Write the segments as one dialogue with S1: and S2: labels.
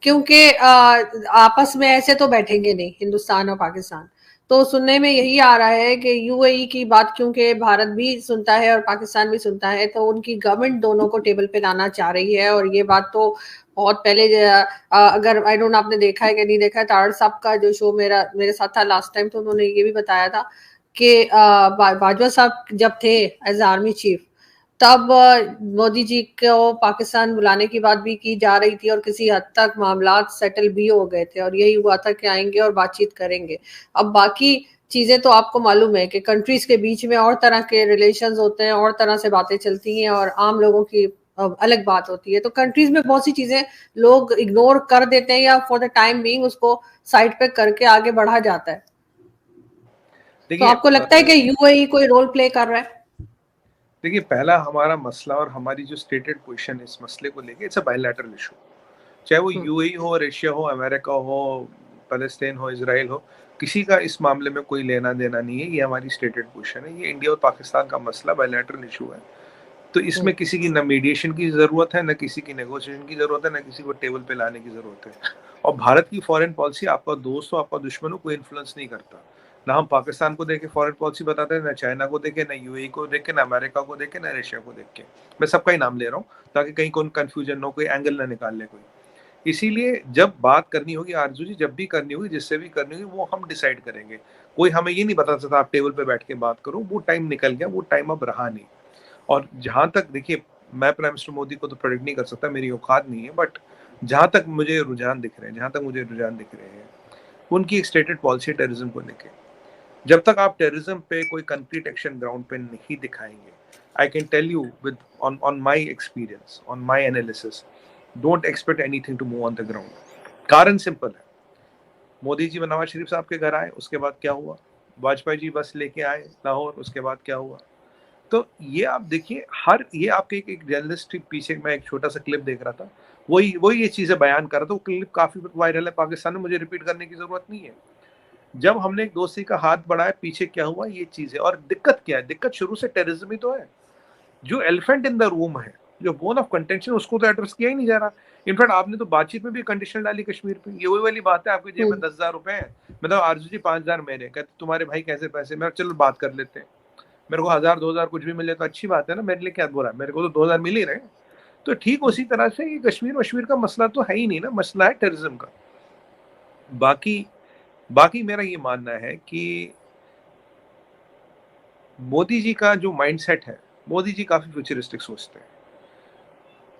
S1: क्योंकि आपस में ऐसे तो बैठेंगे नहीं हिंदुस्तान और पाकिस्तान। तो सुनने में यही आ रहा है कि यूएई की बात, क्योंकि भारत भी सुनता है और पाकिस्तान भी सुनता है, तो उनकी गवर्नमेंट दोनों को टेबल पे लाना चाह रही है। और ये बात तो बहुत पहले अगर आई डोंट आपने देखा है कि नहीं देखा है, तारड़ साहब का जो शो मेरे साथ था लास्ट टाइम, तो उन्होंने ये भी बताया था कि बाजवा साहब जब थे एज आर्मी चीफ, तब मोदी जी को पाकिस्तान बुलाने की बात भी की जा रही थी और किसी हद तक मामलात सेटल भी हो गए थे और यही हुआ था कि आएंगे और बातचीत करेंगे। अब बाकी चीजें तो आपको मालूम है कि कंट्रीज के बीच में और तरह के रिलेशंस होते हैं, और तरह से बातें चलती हैं, और आम लोगों की अलग बात होती है। तो कंट्रीज में बहुत सी चीजें लोग इग्नोर कर देते हैं या फॉर द टाइम बीइंग उसको साइड पे करके आगे बढ़ा जाता है। तो
S2: देखिए
S1: आपको लगता है कि यूएई कोई रोल प्ले कर रहा है?
S2: देखिए, पहला हमारा मसला और हमारी जो स्टेटेड पोजीशन है इस मसले को लेके, इट्स अ बायलैटरल इशू। चाहे वो यूएई हो, रशिया हो, अमेरिका हो, पैलेस्टाइन हो, इजराइल हो, किसी का इस मामले में कोई लेना देना नहीं है। ये हमारी स्टेटेड पोजीशन है। ये इंडिया और पाकिस्तान का मसला बायलैटरल इशू है। तो इसमें किसी की न मीडिएशन की जरूरत है, न किसी की नेगोशिएशन की जरूरत है, न किसी को टेबल पे लाने की जरूरत है। और भारत की फॉरेन पॉलिसी आपका दोस्त हो, आपका दुश्मन हो, कोई इन्फ्लुएंस नहीं करता। ना हम पाकिस्तान को देख के फॉरेन पॉलिसी बताते हैं, ना चाइना को देखे, ना यूएई को देख के, ना अमेरिका को देख के, ना रशिया को देख के। मैं सबका ही नाम ले रहा हूँ ताकि कहीं कोई कंफ्यूजन हो, कोई एंगल ना निकाल ले कोई। इसीलिए जब बात करनी होगी आरजू जी, जब भी करनी होगी, जिससे भी करनी होगी, वो हम डिसाइड करेंगे। कोई हमें ये नहीं बता सकता आप टेबल पे बैठ के बात करो। वो टाइम निकल गया, वो टाइम अब रहा नहीं। और जहां तक देखिए, मैं प्राइम मिनिस्टर मोदी को तो प्रेडिक्ट नहीं कर सकता, मेरी औकात नहीं है, बट जहां तक मुझे रुझान दिख रहे हैं, उनकी एक स्टेटेड पॉलिसी टेररिज्म को लेके। जब तक आप टेररिज्म पे कोई कंक्रीट एक्शन ग्राउंड पे नहीं दिखाएंगे, I can tell you with on my experience, on my analysis, don't expect anything to move on the ground. कारण सिंपल है। मोदी जी नवाज शरीफ साहब के घर आए, उसके बाद क्या हुआ? वाजपेयी जी बस लेके आए लाहौर, उसके बाद क्या हुआ? तो ये आप देखिए, हर ये आपके एक जर्नलिस्ट पीछे, मैं एक छोटा सा क्लिप देख रहा था, वही वही ये चीजें बयान कर रहा था। वो क्लिप काफी वायरल है पाकिस्तान में, मुझे रिपीट करने की जरूरत नहीं है। जब हमने एक दोस्ती का हाथ बढ़ाया, पीछे क्या हुआ, ये चीज है। और दिक्कत क्या है? दिक्कत शुरू से टेररिज्म ही तो है। जो एलिफेंट इन द रूम है, जो बोन ऑफ कंटेंशन, उसको तो एड्रेस किया ही नहीं जा रहा। इनफैक्ट आपने तो बातचीत में भी कंडीशन डाली कश्मीर पे। ये वही वाली बात है, आपकी जेब में 10,000 रुपए है, मतलब आरजू जी 5,000 मेरे, कहते तुम्हारे भाई कैसे पैसे, मैं चलो बात कर लेते हैं। मेरे को 1,000 2,000 कुछ भी मिले तो अच्छी बात है ना, मेरे लिए क्या बुरा है, मेरे को तो 2,000 मिल ही रहे। तो ठीक उसी तरह से ये कश्मीर वश्मीर का मसला तो है ही नहीं ना, मसला है टेररिज्म का। बाकी बाकी मेरा ये मानना है कि मोदी जी का जो माइंडसेट है, मोदी जी काफी फ्यूचरिस्टिक सोचते हैं।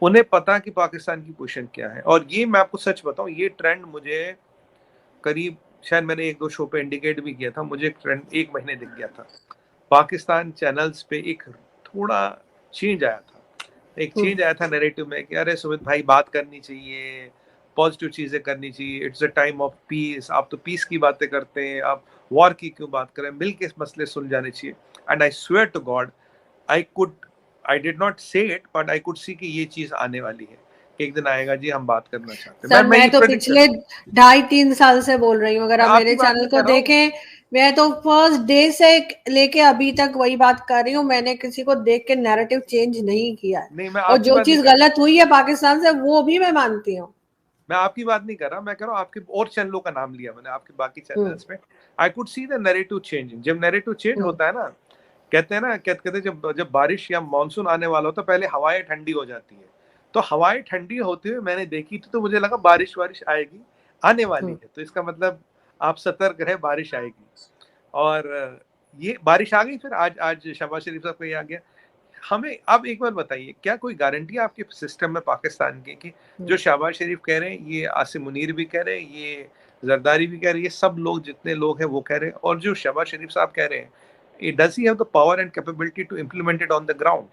S2: उन्हें पता कि पाकिस्तान की पोजीशन क्या है। और ये मैं आपको सच बताऊं, ये ट्रेंड मुझे करीब, शायद मैंने एक दो शो पे इंडिकेट भी किया था, मुझे एक ट्रेंड 1 महीने दिख गया था। पाकिस्तान चैनल्स पे एक थोड़ा चेंज आया था, एक चेंज आया था नैरेटिव में कि अरे सुमित भाई, बात करनी चाहिए, पॉजिटिव चीजें करनी चाहिए, it's a time of peace. आप तो पीस की बातें करते हैं, आप वॉर की क्यों बात करें, मिल के इस मसले सुलझाने चाहिए। And I swear to God, I could I did not say it, but I could see कि ये चीज आने वाली है, कि एक दिन आएगा जी, हम बात करना चाहते हैं।
S1: सर
S2: मैं
S1: मैं
S2: ये
S1: तो
S2: प्रेडिक्ट कर,
S1: पिछले 2.5-3 साल से बोल रही हूँ, अगर
S2: मैं
S1: आप
S2: आपकी
S1: मेरे
S2: बात
S1: चैनल
S2: नहीं
S1: को
S2: कर रहा हूँ।
S1: देखें, मैं तो फर्स्ट डे से लेके अभी तक वही बात कर रही हूँ। मैंने किसी को देख के नैरेटिव चेंज नहीं किया है।
S2: नहीं, मैं
S1: और
S2: आपकी
S1: जो
S2: बात नहीं
S1: चीज
S2: कर रहा,
S1: गलत हुई है पाकिस्तान से वो भी मैं मानती हूँ।
S2: मैं आपकी बात नहीं कर रहा, मैं कह रहा हूँ आपके और चैनलों का नाम लिया मैंने, आपके बाकी
S1: हम्म।
S2: चैनल्स में आई could see the narrative changing. जब नैरेटिव चेंज
S1: हम्म।
S2: होता है ना, कहते हैं ना, कहते हैं जब जब बारिश या मानसून आने वाला होता है, पहले हवाएं ठंडी हो जाती है। तो हवाएं ठंडी होते हुए मैंने देखी थी, तो मुझे लगा बारिश वारिश आएगी, आने वाली
S1: हम्म।
S2: है। तो इसका मतलब आप सतर्क रहे, बारिश आएगी। और ये बारिश आ गई। फिर आज आज शहबाज शरीफ साहब का ये आ गया। हमें अब एक बार बताइए, क्या कोई गारंटी है आपके सिस्टम में पाकिस्तान की कि
S1: हम्म।
S2: जो शहबाज शरीफ कह रहे हैं, ये आसिम मुनीर भी कह रहे हैं, ये जरदारी भी कह रहे हैं, ये सब लोग जितने लोग हैं वो कह रहे हैं, और जो शहबाज शरीफ साहब कह रहे हैं, does he have the power and capability to implement it on the ground?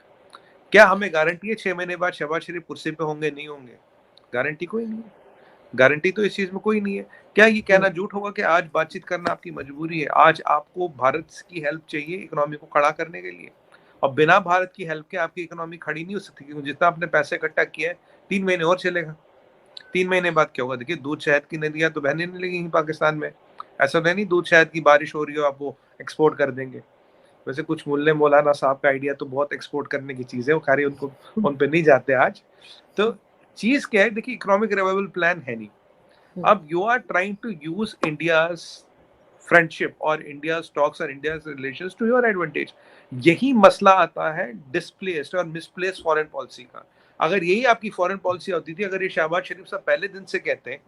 S2: क्या हमें गारंटी है 6 महीने बाद शहबाज शरीफ कुर्सी पे होंगे, नहीं होंगे? गारंटी कोई नहीं है। गारंटी तो इस चीज में कोई नहीं है। क्या ये कहना
S1: हम्म।
S2: झूठ होगा कि आज बातचीत करना आपकी मजबूरी है? आज आपको भारत की हेल्प चाहिए इकोनॉमी को खड़ा करने के लिए, और बिना भारत की हेल्प के आपकी इकोनॉमी खड़ी नहीं हो सकती, क्योंकि जितना आपने पैसे इकट्ठा किया है 3 महीने और चलेगा। 3 महीने बाद क्या होगा? देखिए, दूध शहद की नदियां तो बहने नहीं लगेंगी पाकिस्तान में। ऐसा तो नहीं दूध शहद की बारिश हो रही हो आप वो एक्सपोर्ट कर देंगे। वैसे कुछ मुल्ले मौलाना साहब का आइडिया तो बहुत एक्सपोर्ट करने की चीज है, वो खाली उनको उन पे नहीं जाते आज। तो चीज क्या है, देखिए इकोनॉमिक रिवाइवल प्लान है नहीं। अब you are trying to use India's friendship और इंडिया स्टॉक्स और India relations to your advantage. यही मसला आता है डिस्प्लेस्ड और मिसप्लेस्ड फॉरेन पॉलिसी का। अगर यही आपकी फॉरेन पॉलिसी होती थी, अगर ये शहबाज शरीफ साहब पहले दिन से कहते हैं,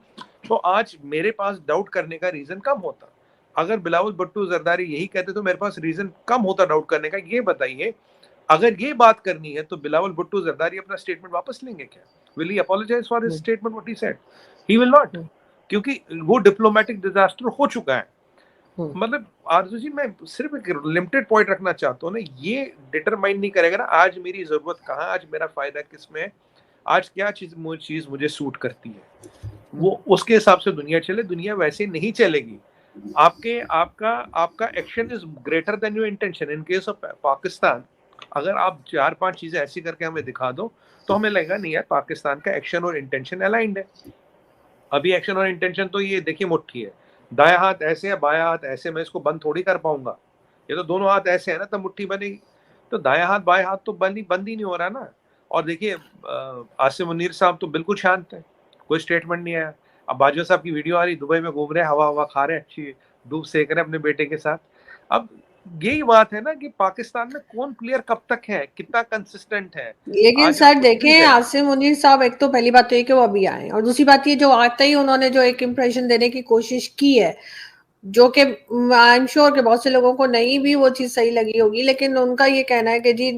S2: तो आज मेरे पास डाउट करने का रीजन कम होता। अगर बिलावल भुट्टो जरदारी यही कहते तो मेरे पास रीजन कम होता डाउट करने का। ये बताइए, अगर ये बात करनी है तो बिलावल भुट्टो जरदारी अपना स्टेटमेंट वापस लेंगे क्या? Will he apologise for his statement what he said? He will not, क्योंकि वो डिप्लोमेटिक डिजास्टर हो चुका है। मतलब आरजू जी, मैं सिर्फ एक लिमिटेड पॉइंट रखना चाहता हूँ ना, ये डिटरमाइन नहीं करेगा ना आज मेरी जरूरत कहाँ, आज मेरा फायदा किस में है, आज क्या चीज मुझे सूट करती है, वो उसके हिसाब से दुनिया चले। दुनिया वैसे नहीं चलेगी। आपका आपका action is greater than your intention. In case of Pakistan, अगर आप 4-5 चीजें ऐसी करके हमें दिखा दो तो हमें लगेगा नहीं यार, पाकिस्तान का एक्शन और इंटेंशन अलाइंड है। अभी एक्शन और इंटेंशन तो ये देखिए मुट्ठी है, दाया हाथ ऐसे है, बाया हाथ ऐसे, मैं इसको बंद थोड़ी कर पाऊंगा। ये तो दोनों हाथ ऐसे है ना तब मुट्ठी बनेगी। तो दाया हाथ बाया हाथ तो बंद ही नहीं हो रहा ना। और देखिए आसिम मुनीर साहब तो बिल्कुल शांत है, कोई स्टेटमेंट नहीं आया। अब बाजवा साहब की वीडियो आ रही, दुबई में घूम रहे हैं, हवा हवा खा रहे हैं, अच्छी धूप सेक रहे हैं अपने बेटे के साथ। अब यही बात है ना कि पाकिस्तान में कौन प्लेयर कब तक है, कितना कंसिस्टेंट है।
S1: लेकिन
S2: आज
S1: सर
S2: हम
S1: देखें, आसिम मुनीर साहब, एक तो पहली बात तो ये कि वो अभी आए, और दूसरी बात ये जो आते ही उन्होंने जो एक इम्प्रेशन देने की कोशिश की है, जो कि आई एम श्योर कि बहुत से लोगों को नहीं भी वो चीज सही लगी होगी, लेकिन उनका ये कहना है कि जी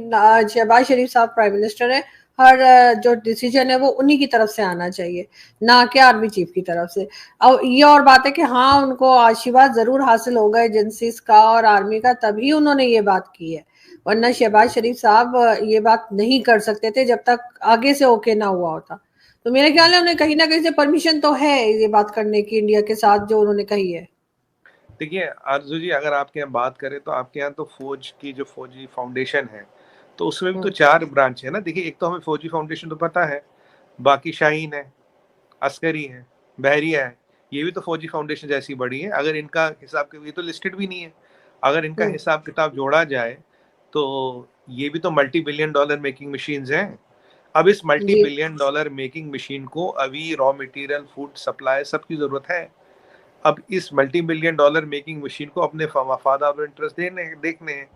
S1: शहबाज शरीफ साहब प्राइम मिनिस्टर है, हर जो डिसीजन है वो उन्हीं की तरफ से आना चाहिए, ना कि आर्मी चीफ की तरफ से। अब ये और बात है कि हाँ, उनको आशीर्वाद जरूर हासिल होगा एजेंसीज का और आर्मी का, तभी उन्होंने ये बात की है, वरना शहबाज शरीफ साहब ये बात नहीं कर सकते थे जब तक आगे से ओके ना हुआ होता। तो मेरे ख्याल में उन्हें कहीं ना कहीं से परमिशन तो है ये बात करने की इंडिया के साथ, जो उन्होंने कही है।
S2: देखिए आरजू जी, अगर आपके यहाँ बात करें तो आपके यहाँ तो फौज की जो फौजी फाउंडेशन है, तो उसमें भी तो 4 ब्रांच है ना। देखिए, एक तो हमें फौजी फाउंडेशन तो पता है, बाकी शाहीन है, अस्करी है, बहरिया है, ये भी तो फौजी फाउंडेशन जैसी बड़ी है। अगर इनका हिसाब, ये तो लिस्टेड भी नहीं है, अगर इनका हिसाब किताब जोड़ा जाए तो ये भी तो $multi-billion मेकिंग मशीन्स हैं। अब इस $multi-billion मेकिंग मशीन को अभी रॉ मटेरियल, फूड सप्लाई सबकी जरूरत है। अब इस $multi-billion मेकिंग मशीन को अपने मफाद और इंटरेस्ट देखने हैं,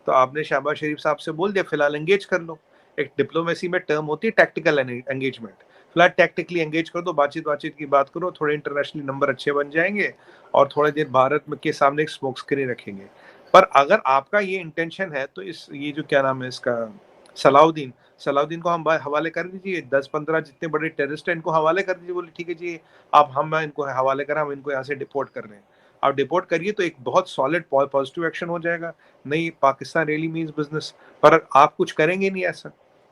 S2: तो आपने शहबाज शरीफ साहब से बोल दिया फिलहाल एंगेज कर लो। एक डिप्लोमेसी में टर्म होती है टैक्टिकल एंगेजमेंट। फिलहाल टैक्टिकली एंगेज कर दो, बातचीत की बात करो, थोड़े इंटरनेशनली नंबर अच्छे बन जाएंगे और थोड़े देर भारत में के सामने एक स्मोक स्क्रीन रखेंगे। पर अगर आपका ये इंटेंशन है तो ये जो क्या नाम है इसका, सलाउद्दीन सलाउद्दीन को हम हवाले कर दीजिए, 10-15 जितने बड़े टेररिस्ट हैं इनको हवाले कर दीजिए। बोले ठीक है जी, आप हम इनको हवाले करें, हम इनको यहाँ से डिपोर्ट कर रहे हैं। आप डिपोर्ट करिए तो एक बहुत सॉलिड पॉजिटिव एक्शन हो जाएगा। नहीं, पाकिस्तान रियली मीन्स बिजनेस। पर आप कुछ करेंगे नहीं ऐसा,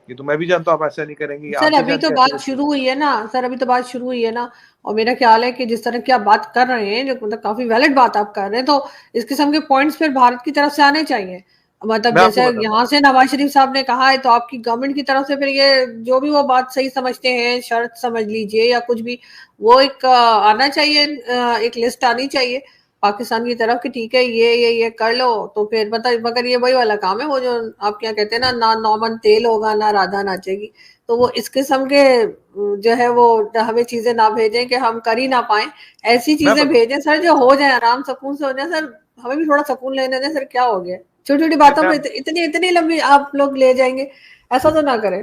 S2: ये तो मैं भी जानता हूँ आप ऐसा नहीं करेंगे।
S1: सर
S2: आप भी
S1: अभी तो
S2: जानते
S1: बात
S2: हैं
S1: शुरू हुई है ना, सर अभी तो बात शुरू हुई है ना, और मेरा ख्याल है कि जिस तरह की आप बात कर रहे हैं, जो मतलब काफी वैलिड बात आप कर रहे हैं, तो इस किस्म के पॉइंट्स फिर भारत की तरफ से आने चाहिए। मतलब
S2: मैं
S1: जैसे
S2: आपको बताता
S1: यहाँ
S2: हूँ।
S1: से नवाज शरीफ साहब ने कहा है, तो आपकी गवर्नमेंट की तरफ से फिर ये जो भी वो बात सही समझते हैं, शर्त समझ लीजिए या कुछ भी, वो एक आना चाहिए, एक लिस्ट आनी चाहिए पाकिस्तान की तरफ कि ठीक है ये कर लो। तो फिर मतलब, मगर ये वही वाला काम है, वो जो आप क्या कहते हैं ना नौमन तेल होगा ना राधा नाचेगी। तो वो इस किस्म के जो है वो हमें चीजें ना भेजें कि हम कर ही ना पाए, ऐसी
S2: मैं
S1: चीजें
S2: बताता
S1: भेजें सर जो हो जाए, आराम सुकून से हो जाए। सर हमें भी थोड़ा सुकून लेने दें सर, क्या हो गया, छोटी छोटी
S2: नहीं
S1: बातों
S2: मैं
S1: पे इतनी इतनी लंबी आप लोग ले जाएंगे, ऐसा तो ना करें।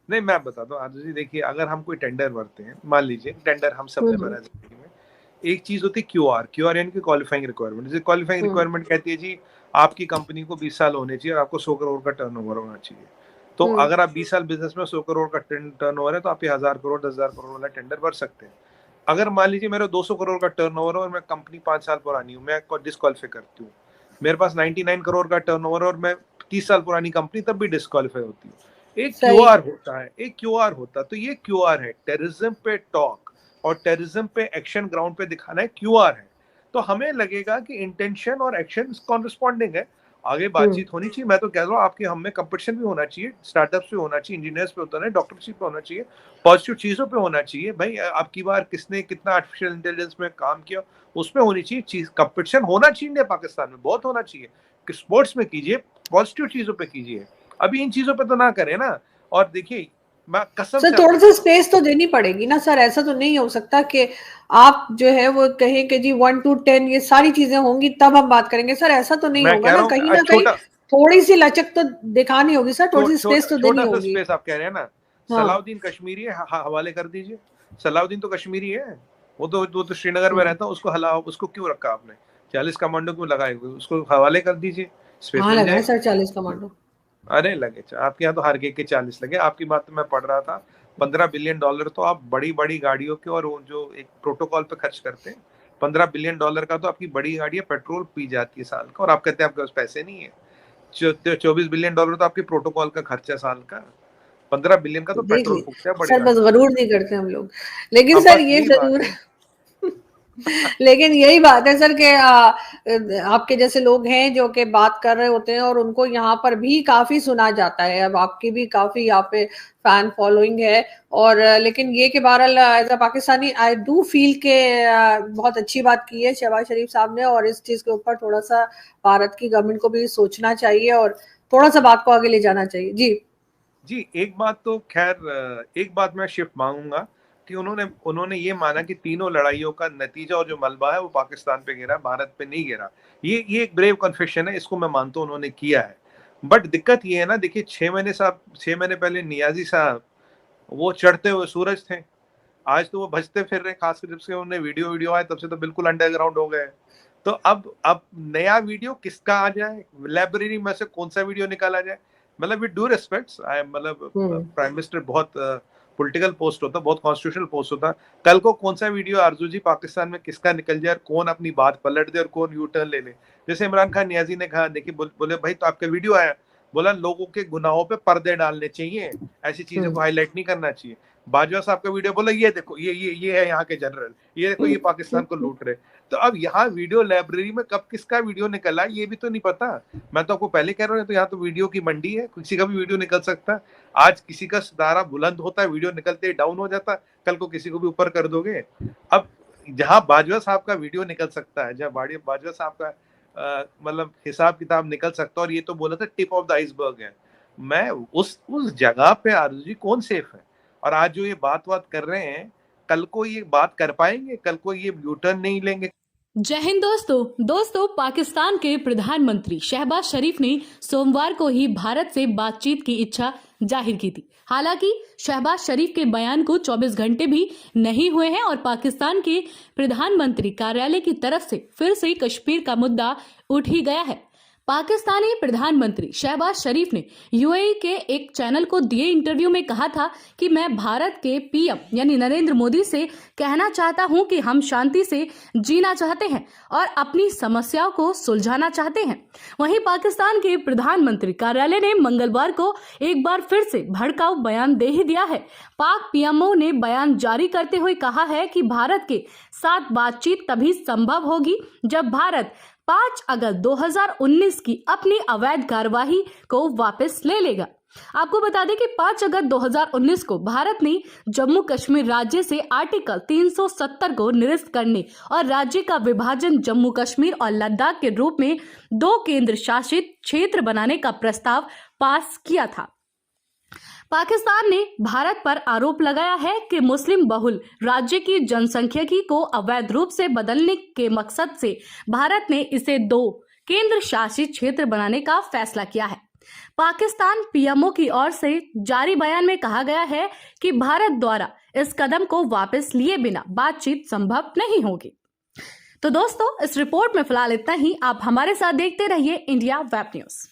S2: नहीं मैं बताता हूँ आरजू जी, देखिए अगर हम कोई टेंडर भरते हैं, मान लीजिए टेंडर हम सब ने
S1: हम्म
S2: भरा जिंदगी में, एक चीज होती है क्यूआर यानी कि क्वालिफाइंग रिक्वायरमेंट। जैसे क्वालिफाइंग
S1: हम्म
S2: रिक्वायरमेंट कहती है जी, आपकी कंपनी को 20 साल होने चाहिए और आपको 100 करोड़ का टर्नओवर होना चाहिए। तो
S1: हम्म
S2: अगर आप 20 साल बिजनेस में 100 करोड़ का टर्नओवर है तो आप ये 1000 करोड़ 10,000 करोड़ वाला टेंडर भर सकते हैं। अगर मान लीजिए मेरा 200 करोड़ का टर्नओवर है और मैं कंपनी 5 साल पुरानी हूँ, मैं डिस्क्वालीफाई करती हूँ। मेरे पास 99 करोड़ का टर्नओवर और मैं 30 साल पुरानी कंपनी, तब भी डिस्क्वालीफाई होती हूँ। एक
S1: सही।
S2: क्यूआर होता है, एक क्यूआर होता, तो ये क्यूआर है। टेररिज्म पे टॉक और टेररिज्म पे एक्शन ग्राउंड पे दिखाना है, क्यूआर है। तो हमें लगेगा कि इंटेंशन और एक्शन कॉन्स्पॉन्डिंग है, आगे
S1: हम्म
S2: बातचीत होनी चाहिए। मैं तो कह रहा हूँ आपके हम में कंपटीशन भी होना चाहिए, स्टार्टअप्स पे होना चाहिए, इंजीनियर्स पे होता है, डॉक्टरशिप पे होना चाहिए, पॉजिटिव चीजों पे होना चाहिए। भाई आपकी बार किसने कितना आर्टिफिशियल इंटेलिजेंस में काम किया, उसमें होनी चाहिए चीज। कंपटीशन होना चाहिए इंडिया पाकिस्तान में, बहुत होना चाहिए। कि स्पोर्ट्स में कीजिए, पॉजिटिव चीजों पे कीजिए, अभी इन चीजों पे तो ना करें ना। और देखिए मैं कसम
S1: सर
S2: से
S1: थोड़ा सा स्पेस तो देनी पड़ेगी ना सर, ऐसा तो नहीं हो सकता कि आप जो है वो कहें कि जी 1 to 10 ये सारी चीजें होंगी तब हम बात करेंगे, सर ऐसा तो नहीं
S2: मैं
S1: होगा
S2: कह रहा
S1: ना,
S2: हूँ
S1: कहीं ना कहीं
S2: छोटा
S1: थोड़ी सी लचक तो दिखानी होगी सर, थोड़ी सी स्पेस तो देनी
S2: छोटा सा
S1: होगी।
S2: स्पेस आप कह रहे हैं ना।
S1: हाँ।
S2: सलाउद्दीन कश्मीरी है, हवाले कर दीजिए। सलाउद्दीन तो कश्मीरी है, वो तो श्रीनगर में
S1: हम्म।
S2: रहता है, उसको हला उसको क्यों रखा आपने? 40 कमांडो क्यों लगाए हुए? उसको हवाले कर दीजिए, स्पेस
S1: कहाँ
S2: मिल
S1: लगाए
S2: जाएगी।
S1: Sir 40 commando?
S2: अरे लगे, आपके यहाँ तो हर एक के 40 लगे। आपकी बात तो मैं पढ़ रहा था, $15 बिलियन तो आप बड़ी बड़ी गाड़ियों के और वो जो एक प्रोटोकॉल पे खर्च करते हैं। $15 बिलियन का तो आपकी बड़ी गाड़ियां पेट्रोल पी जाती है साल का, और आप कहते हैं आपके पास पैसे नहीं है। $24 बिलियन तो आपके प्रोटोकॉल का खर्चा साल का। 15 बिलियन का तो
S1: देख
S2: पेट्रोल
S1: लीजिए
S2: फूकते हैं बड़ी
S1: सर, बस
S2: गाड़ियों
S1: गरूर नहीं करते हम लोग, लेकिन
S2: में। अब
S1: सर
S2: बस
S1: ये
S2: यही बात
S1: जरूर
S2: है।
S1: लेकिन यही बात है सर कि आपके जैसे लोग हैं जो कि बात कर रहे होते हैं और उनको यहाँ पर भी काफी सुना जाता है, अब आपकी भी काफी यहाँ पे फैन फॉलोइंग है। और लेकिन ये कि बहरहाल as a Pakistani I do feel के बहुत अच्छी बात की है शहबाज शरीफ साहब ने, और इस चीज के ऊपर थोड़ा सा भारत की गवर्नमेंट को भी सोचना चाहिए और थोड़ा सा बात को आगे ले जाना चाहिए। जी
S2: जी, एक बात तो खैर, एक बात मैं शिफ्ट मांगूंगा कि उन्होंने उन्होंने ये माना कि तीनों लड़ाइयों का नतीजा और जो मलबा है वो पाकिस्तान पे गिरा, भारत पे नहीं गिरा। ये एक ब्रेव कन्फेशन है, इसको मैं मानता हूँ उन्होंने किया है। बट दिक्कत ये है ना, देखिए 6 महीने पहले नियाजी साहब वो चढ़ते हुए सूरज थे। आज तो वो भजते फिर रहे, खासकर जब से उन्हें वीडियो वीडियो आए तब से तो बिल्कुल अंडरग्राउंड हो गए। तो अब नया वीडियो किसका आ जाए, लाइब्रेरी में से कौन सा वीडियो निकाला जाए? मतलब विद ड्यू रिस्पेक्ट्स, आई मतलब
S1: हम्म
S2: प्राइम मिनिस्टर बहुत पॉलिटिकल पोस्ट होता, बहुत कॉन्स्टिट्यूशनल पोस्ट होता। कल को कौन सा वीडियो आरजू जी पाकिस्तान में किसका निकल जाए और कौन अपनी बात पलट दे और कौन यू टर्न ले ले। जैसे इमरान खान नियाजी ने कहा, देखिए बोले भाई तो आपका वीडियो आया, बोला लोगों के गुनाहों पे पर्दे डालने चाहिए, ऐसी चीजों को हाईलाइट नहीं करना चाहिए। बाजवा साहब का वीडियो, बोला ये देखो ये है यहाँ के जनरल, ये देखो ये पाकिस्तान को लूट रहे। तो अब यहाँ वीडियो लाइब्रेरी में कब किसका वीडियो निकला ये भी तो नहीं पता। मैं तो आपको पहले कह रहा हूँ, तो यहाँ तो वीडियो की मंडी है, किसी का भी वीडियो निकल सकता है। आज किसी का सितारा बुलंद होता है, वीडियो निकलते ही डाउन हो जाता है, कल को किसी को भी ऊपर कर दोगे। अब जहां बाजवा साहब का वीडियो निकल सकता है, जहां बाजवा साहब का मतलब हिसाब किताब निकल सकता है, और ये तो बोला था टिप ऑफ द आइसबर्ग है। मैं उस जगह पे आरजू जी कौन सेफ है? और आज जो ये बात कर रहे हैं, कल को ये बात कर पाएंगे? कल को ये यूटर्न नहीं लेंगे?
S3: जय हिंद दोस्तों पाकिस्तान के प्रधानमंत्री शहबाज शरीफ ने सोमवार को ही भारत से बातचीत की इच्छा जाहिर की थी। हालांकि शहबाज शरीफ के बयान को 24 घंटे भी नहीं हुए हैं और पाकिस्तान के प्रधानमंत्री कार्यालय की तरफ से फिर से कश्मीर का मुद्दा उठ ही गया है। पाकिस्तानी प्रधानमंत्री शहबाज शरीफ ने यूएई के एक चैनल को दिए इंटरव्यू में कहा था कि मैं भारत के पीएम यानी नरेंद्र मोदी से कहना चाहता हूं कि हम शांति से जीना चाहते हैं और अपनी समस्याओं को सुलझाना चाहते हैं। वहीं पाकिस्तान के प्रधानमंत्री कार्यालय ने मंगलवार को एक बार फिर से भड़काऊ बयान दे ही दिया है। पाक पीएमओ ने बयान जारी करते हुए कहा है कि भारत के साथ बातचीत तभी संभव होगी जब भारत 5 अगस्त 2019 की अपनी अवैध कार्यवाही को वापस ले लेगा। आपको बता दें कि 5 अगस्त 2019 को भारत ने जम्मू कश्मीर राज्य से आर्टिकल 370 को निरस्त करने और राज्य का विभाजन जम्मू कश्मीर और लद्दाख के रूप में 2 केंद्र शासित क्षेत्र बनाने का प्रस्ताव पास किया था। पाकिस्तान ने भारत पर आरोप लगाया है कि मुस्लिम बहुल राज्य की जनसंख्यिकी को अवैध रूप से बदलने के मकसद से भारत ने इसे 2 केंद्र शासित क्षेत्र बनाने का फैसला किया है। पाकिस्तान पीएमओ की ओर से जारी बयान में कहा गया है कि भारत द्वारा इस कदम को वापस लिए बिना बातचीत संभव नहीं होगी। तो दोस्तों, इस रिपोर्ट में फिलहाल इतना ही। आप हमारे साथ देखते रहिए इंडिया वेब न्यूज।